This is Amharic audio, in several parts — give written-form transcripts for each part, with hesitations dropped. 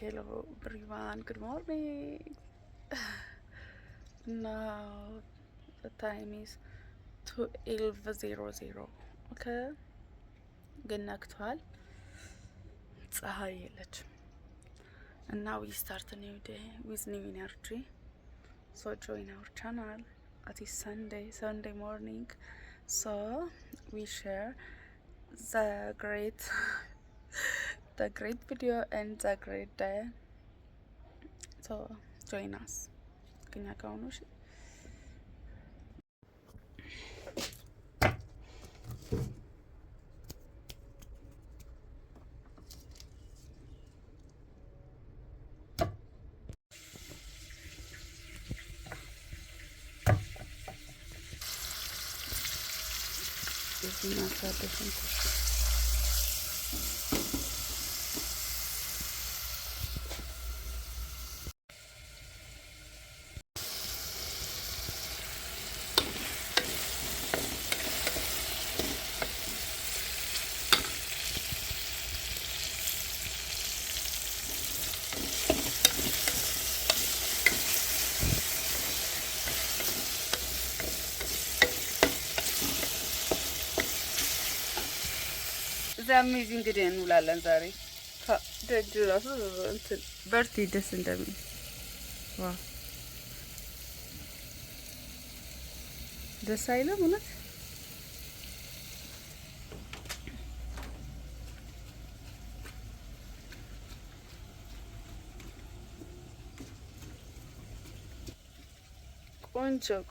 Hello everyone, good morning. Now the time is 12:00. Okay, good ነግቷል ፀሐይ የለችም and now we start a new day with new energy. So join our channel at this Sunday morning, so we share the great video and the great day. So join us. ከኛ ጋር ሆኖ እሺ እዚህ ማሳደሽን አሜዚንግ ዴይ እንውላለን ዛሬ። ደጅ ራሱ እንትን በርቲ ደስ እንደሚል ዋው ደስ አይልም እውነት።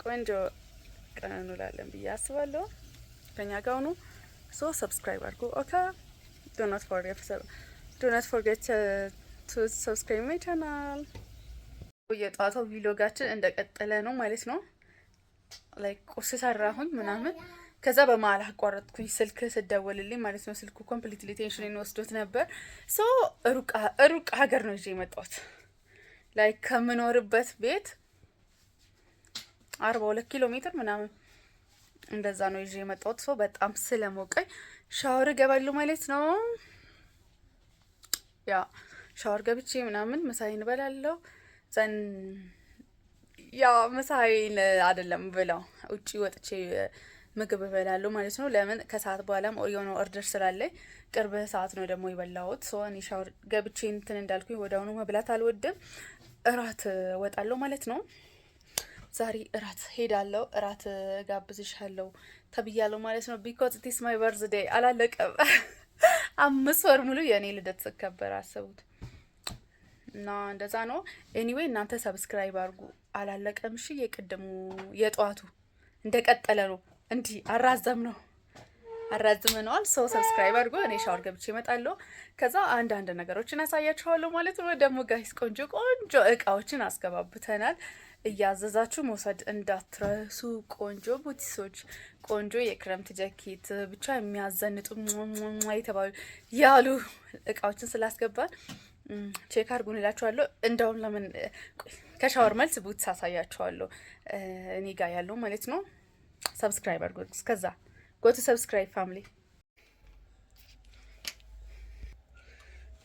ቆንጆ ቀን እንውላለን ብዬ አስባለሁ። ከኛ ጋር ሆኖ so subscribe አድርጉ። okay, do not forget to subscribe my channel. የጧቱ ቪሎጋችን እንደቀጠለ ነው ማለት ነው። ላይክ ቁርስ ሰራሁኝ ምናምን ከዛ በመሀል አቋረጥኩኝ ስልክ ስደወልልኝ ማለት ነው። ስልኩ ኮምፕሊትሊ ቴንሽኔን ወስዶት ነበር። ሶ ሩቅ ሀገር ነው ይዤ የመጣሁት። ላይክ ከምኖርበት ቤት 42 ኪሎ ሜትር ምናምን እንደዛ ነው ይዤ የመጣሁት። ሶ በጣም ስለሞቀኝ ሻወር እገባለሁ ማለት ነው። ያ ሻወር ገብቼ ምናምን ምሳዬን እበላለሁ። ዘን ያ ምሳዬን አይደለም ብለው ውጪ ወጥቼ ምግብ እበላለሁ ማለት ነው። ለምን ከሰዓት በኋላም የሆነ ኦርደር ስላለኝ ቅርብ ሰዓት ነው ደግሞ የበላሁት። ሶ እኔ ሻወር ገብቼ እንትን እንዳልኩኝ ወዲያውኑ መብላት አልወድም። እራት እወጣለሁ ማለት ነው። ዛሬ እራት ሄዳለሁ፣ እራት ጋብዝሻለሁ ተብያለሁ ማለት ነው። ቢኮዝ ኢት ኢዝ ማይ በርዝዴይ። አላለቀም 5 ወር ሙሉ የኔ ልደት ስከበር አሰቡት እና እንደዛ ነው። ኤኒዌይ እናንተ ሰብስክራይብ አድርጉ። አላለቀም እሺ። የቅድሙ የጧቱ እንደቀጠለ ነው። እንዲህ አራዝመነዋል። ሶ ሰብስክራይብ አድርጉ። እኔ ሻወር ገብቼ እመጣለሁ። ከዛ አንዳንድ ነገሮችን አሳያችኋለሁ ማለት ነው። ደግሞ ጋይስ ቆንጆ እቃዎችን አስገባብተናል። እያዘዛችሁ መውሰድ እንዳትረሱ። ቆንጆ ቡቲሶች፣ ቆንጆ የክረምት ጃኬት፣ ብቻ የሚያዘንጡ የተባሉ ያሉ እቃዎችን ስላስገባን ቼክ አድርጉን እላችኋለሁ። እንደውም ለምን ከሻወር መልስ ቡቲስ አሳያችኋለሁ እኔ ጋር ያለው ማለት ነው። ሰብስክራይብ አድርጉ። እስከዛ ጎ ቱ ሰብስክራይብ ፋሚሊ።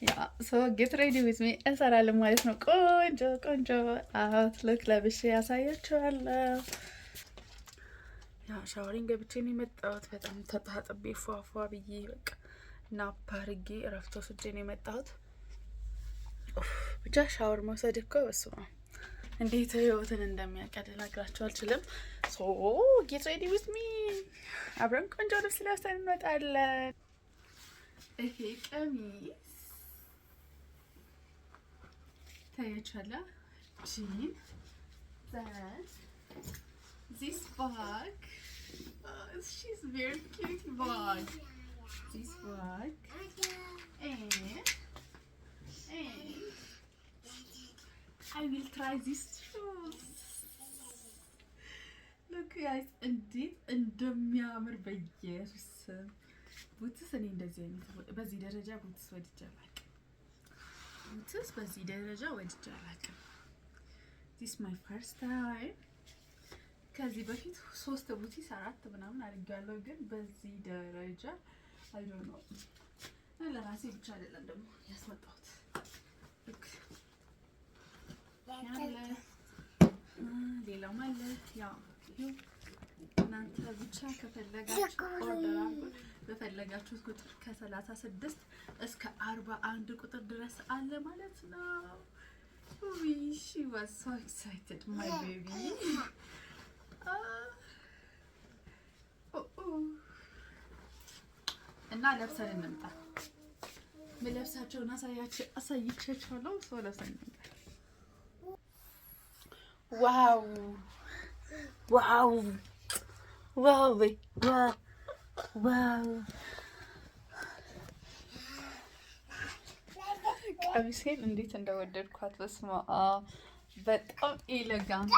ያ ሶ ጌት ሬዲ ዊዝ ሚ እንሰራለን ማለት ነው። ቆንጆ አውትሉክ ለብሼ ያሳያችኋለሁ። ያ ሻወሪንግ ገብቼ ነው የመጣሁት። በጣም ተጣጥቤ ፏፏ ብዬ በቃ ናፕ አድርጌ እረፍት ወስጄ ነው የመጣሁት። ብቻ ሻወር መውሰድ እኮ በስመ አብ እንዴት ህይወትን እንደሚያቀል ልነግራችሁ አልችልም። ሶ ጌት ሬዲ ዊዝ ሚ አብረን ቆንጆ ልብስ ለብሰን እንመጣለን። ይሄ ቀሚስ ታያችኋላ። ጂን this bag, she's very cute bag. This bag and I will try this shoes. Look guys, እንዴት እንደሚያምር በኢየሱስ ቡትስ። እኔ እንደዚህ አይነት በዚህ ደረጃ ቡትስ ወድጄ አላውቅም። ቡትስ በዚህ ደረጃ ወድጄ አላውቅም። this my first time። ከዚህ በፊት 3 ቡቲስ 4 ምናምን አድርጌያለሁ፣ ግን በዚህ ደረጃ I don't know። ለራሴ ብቻ አይደለም ደግሞ ያስመጣሁት ሌላም አለ። ያው እናንተ ብቻ ከፈለጋችሁ ኦርደር አድርጉ። በፈለጋችሁት ቁጥር ከ36 እስከ 41 ቁጥር ድረስ አለ ማለት ነው። she was so excited my baby. እና ለብሰን እንምጣ። ምን ለብሳቸውን አሳይቻችኋለሁ። ሰው ለብሰን እንምጣ። ዋው ዋው ዋው ዋው! ቀሚሴን እንዴት እንደወደድኳት! በስመ አብ በጣም ኤሌጋንት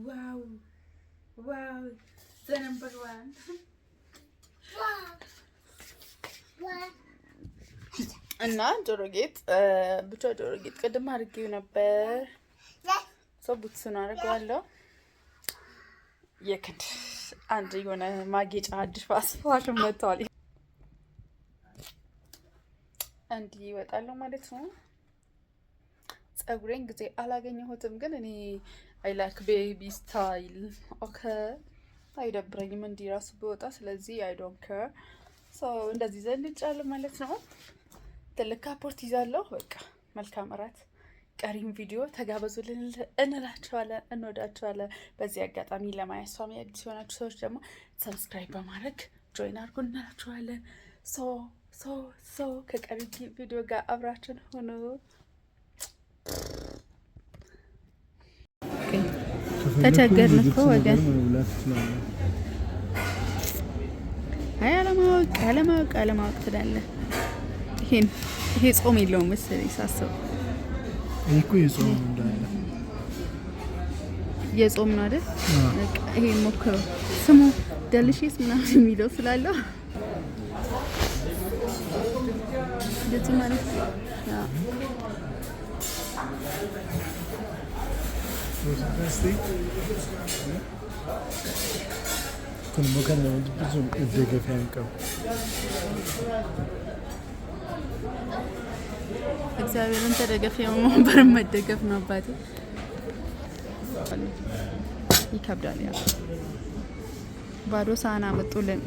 ዋው ዋው! the number one እና ጆሮ ጌጥ ብቻ ጆሮ ጌጥ ቅድም አድርጌው ነበር። ሰው ቡትሱን አድርገዋለሁ። የክንድ አንድ የሆነ ማጌጫ አዲስ ፋሽን መጥቷል። እንዲህ ይወጣለሁ ማለት ነው። ፀጉሬን ጊዜ አላገኘሁትም፣ ግን እኔ አይ ላይክ ቤቢ ስታይል። ኦኬ አይደብረኝም እንዲህ ራሱ ቢወጣ። ስለዚህ አይ ዶንት ኬር። ሶ እንደዚህ ዘንጫለሁ ማለት ነው። ትልቅ ካፖርት ይዛለሁ። በቃ መልካም እራት። ቀሪም ቪዲዮ ተጋበዙልን እንላችኋለን። እንወዳችኋለን። በዚህ አጋጣሚ ለማያስፋሚ አዲስ የሆናችሁ ሰዎች ደግሞ ሰብስክራይብ በማድረግ ጆይን አድርጉ እንላችኋለን። ሶ ከቀሪ ቪዲዮ ጋር አብራችን ሆኖ ተቸገርን እኮ ወገን። አይ አለማወቅ ትላለህ። ይሄ ጾም የለውም መሰለኝ ሳስበው። ይሄ እኮ የጾም እንዳለ የጾም ነው አይደል? በቃ ይሄ ሞክረው ስሙ ደልሽስ ምናምን የሚለው ስላለው እንደዚህ ማለት ነው። كنا مكاننا بزوم الدقة في عنكم እግዚአብሔርን ተደገፍ የማንበር መደገፍ ነው አባቴ። ይከብዳል። ያ ባዶ ሳህን አመጡልን።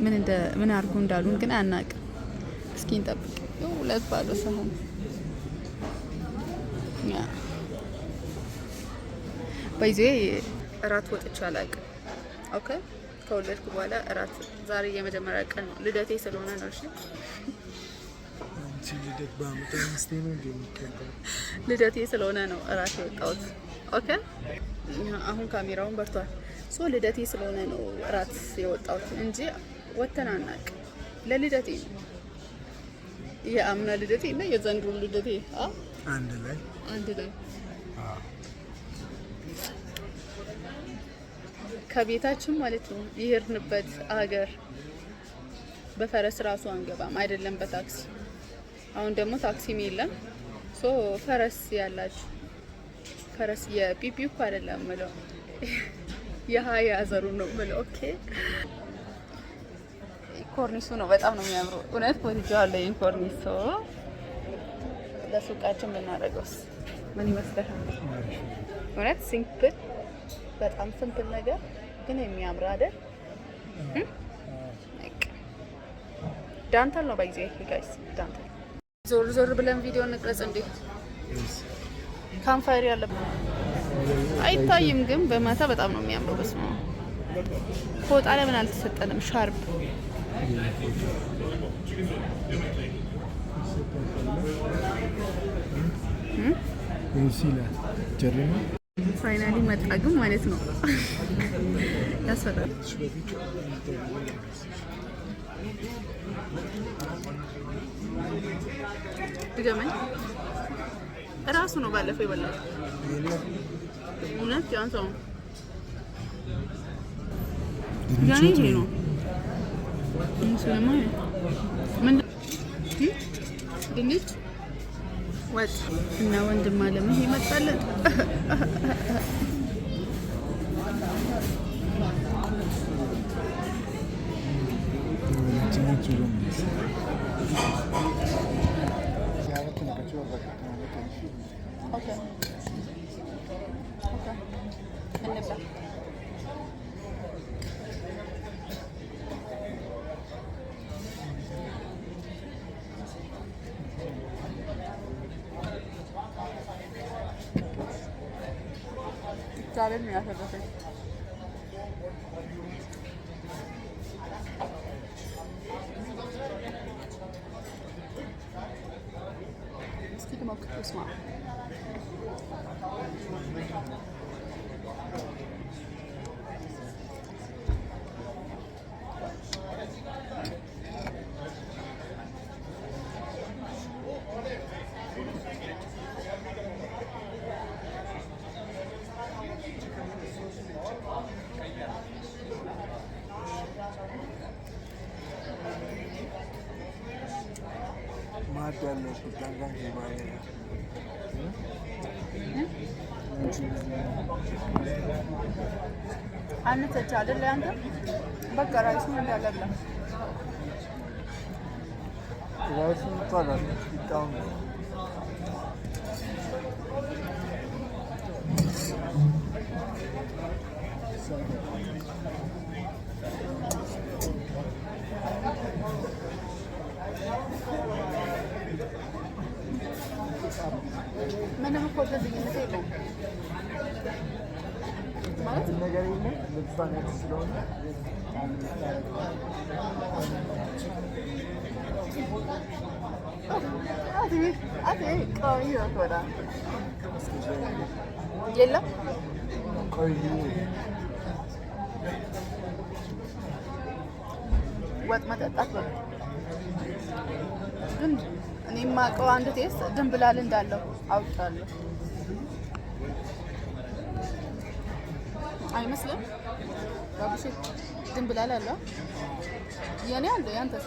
ምን አድርጉ እንዳሉን ግን አናውቅም። እስኪ እንጠብቅ። ሁለት ባዶ ሳህን ያ ባይዜ እራት ወጥቼ አላውቅም። ኦኬ ከወለድኩ በኋላ እራት ዛሬ የመጀመሪያ ቀን ነው። ልደቴ ስለሆነ ነው። እሺ ልደቴ ስለሆነ ነው እራት የወጣሁት። ኦኬ አሁን ካሜራውን በርቷል። ሶ ልደቴ ስለሆነ ነው እራት የወጣሁት እንጂ ወተን አናውቅም። ለልደቴ ነው የአምና ልደቴ እና የዘንድሮ ልደቴ አንድ ላይ ከቤታችን ማለት ነው የሄድንበት ሀገር በፈረስ ራሱ አንገባም አይደለም በታክሲ። አሁን ደግሞ ታክሲም የለም። ሶ ፈረስ ያላችሁ ፈረስ የፒፒው አይደለም ማለት የሃያ ዘሩ ነው ማለት ኦኬ። ኮርኒሱ ነው በጣም ነው የሚያምረው። እውነት ወድጃለሁ ይሄን ኮርኒስ። ለሱቃችን ብናደርገውስ ምን ይመስላል? እውነት ሲምፕል በጣም ሲምፕል ነገር ግን የሚያምር አይደል? ዳንታል ነው ባይዜ ጋይስ ዳንታል። ዞር ብለን ቪዲዮ እንቅረጽ እንዴ? ካምፋየር ያለበት አይታይም፣ ግን በማታ በጣም ነው የሚያምረው። በስመ አብ ፎጣ ለምን አልተሰጠንም? ሻርፕ ፋይናሊ መጣ ግን ማለት ነው ያስፈራል። ድገመኝ። እራሱ ነው ባለፈው ይበላል። እውነት ያንተው ያኔ ነው እንሰማኝ ምን ድንች ወጥ እና ወንድም አለም ይሄ መጣለን። Okay. Okay. እንብላ። እግዚአብሔር ነው ያተረፈኝ። እስኪ ልሞክር ስማ አንተች አይደል አንተ በቃ ራሱ እንዳለላ ራሱ ይጣላል ይጣም ምንም እኮ ግንኙነት የለውም ማለት ነገር የለም። ልብሷን ስለሆነ የለም ወጥ መጠጣት በቃ ግን እኔ የማውቀው አንድ ቴስት ድንብላል እንዳለው አውቃለሁ። አይመስልም? ባቡሽ ድንብላል አለው። የኔ አለ ያንተስ?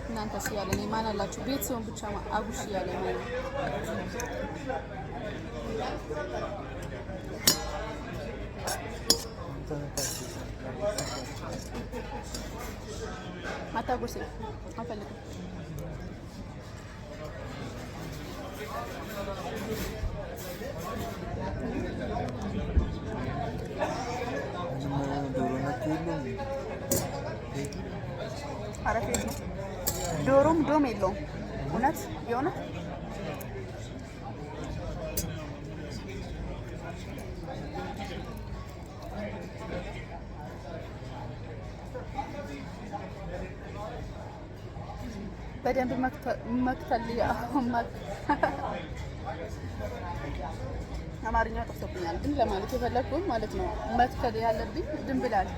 እናንተስ ያለ እኔ ማን አላችሁ? ቤት ሲሆን ብቻ አቡሽ ያለ ነው። አታጉርሴ አፈልግም። አረፌት ነው ዶሮም ዶም የለውም። እውነት የሆነ በደንብ መክተል አማርኛው ጠፍቶብኛል፣ ግን ለማለት የፈለግኩት ማለት ነው መትከል ያለብኝ ድንብላል።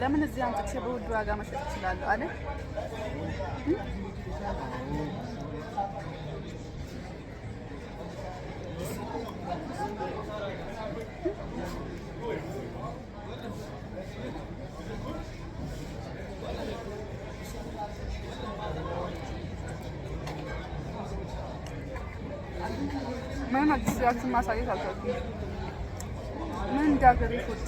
ለምን እዚህ አምጥቼ በውድ ዋጋ መሸጥ እችላለሁ አለ። ምን አዲስ ያችን ማሳየት አልቻልኩም። ምን እንዳገሬ ፎት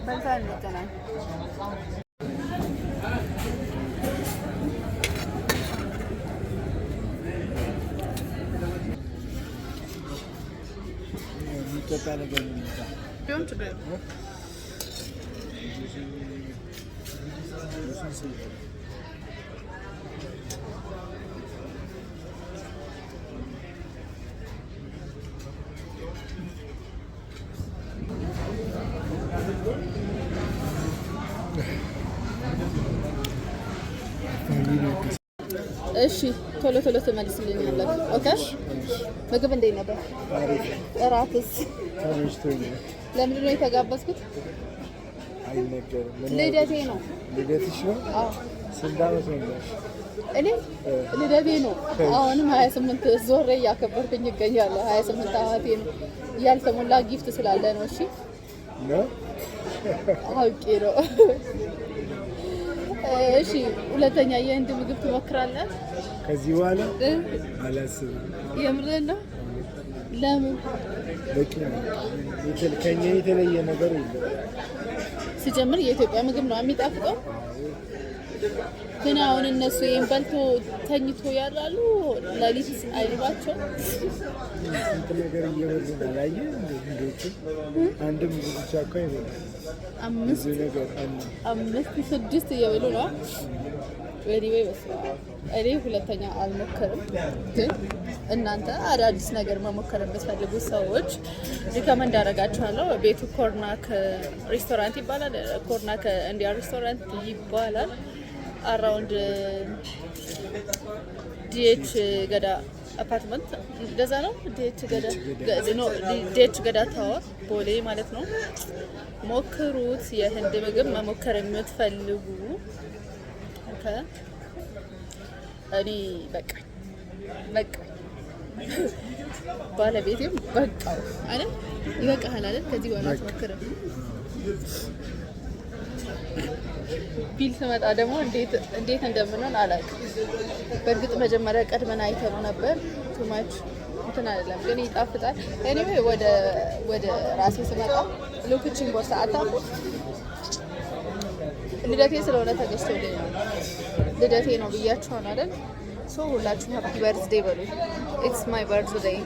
በዛ እንገናኝ። የሚጠጣ ነገር ቢሆን ችግር እሺ ቶሎ ቶሎ ትመልስልኛለህ። ኦኬ ምግብ እንዴት ነበር? እራትስ? ለምንድን ነው የተጋበዝኩት? አይነገርም። ልደቴ ነው። ልደትሽ ነው? አዎ። ስንት ዓመት ነው? እኔ ልደቴ ነው። አሁንም 28 ዞሬ እያከበርኩኝ እገኛለሁ። 28 ዓመቴ ነው። ያልተሞላ ጊፍት ስላለ ነው። እሺ ነው አውቄ ነው። እሺ ሁለተኛ የህንድ ምግብ ትሞክራለህ? ከዚህ በኋላ አላስብም። የምርህን ነው? ለምን? በቂ ነው። ከኛ የተለየ ነገር የለም። ሲጀምር የኢትዮጵያ ምግብ ነው የሚጣፍጠው። ግን አሁን እነሱ ይሄን በልቶ ተኝቶ ያላሉ ለሊት አይልባቸው። ስንት ነገር እየበሉ ነው አላየህ? እንዴት አንድም ብቻ እኮ አይበሉም። አምስት ስድስት እየበሉ ነው። ወይ እኔ ሁለተኛ አልሞክርም። ግን እናንተ አዳዲስ ነገር መሞከር የምትፈልጉ ሰዎች ሪከመንድ አደርጋችኋለሁ። ቤቱ ኮርናክ ሬስቶራንት ይባላል። ኮርናክ ኢንዲያ ሬስቶራንት ይባላል። አራውንድ ዲኤች ገዳ አፓርትመንት እንደዛ ነው። ዲኤች ገዳ ታወር ቦሌ ማለት ነው። ሞክሩት። የህንድ ምግብ መሞከር የምትፈልጉ እኔ በቃ ባለቤቴም በቃው አለ። ይበቃሃል አይደል? ከዚህ በኋላ አትሞክርም። ቢል ስመጣ ደግሞ እንዴት እንደምንሆን አላውቅም። በእርግጥ መጀመሪያ ቀድመን አይተነው ነበር። ቱማች እንትን አይደለም ግን ይጣፍጣል። ኤኒዌይ ወደ ራሴ ስመጣ ሎክቺን ቦርሳ አታውቁ። ልደቴ ስለሆነ ተገዝቶልኝ ነው። ልደቴ ነው ብያችኋል አይደል? ሶ ሁላችሁም ሃፒ በርዝዴይ በሉ። ኢትስ ማይ በርዝዴይ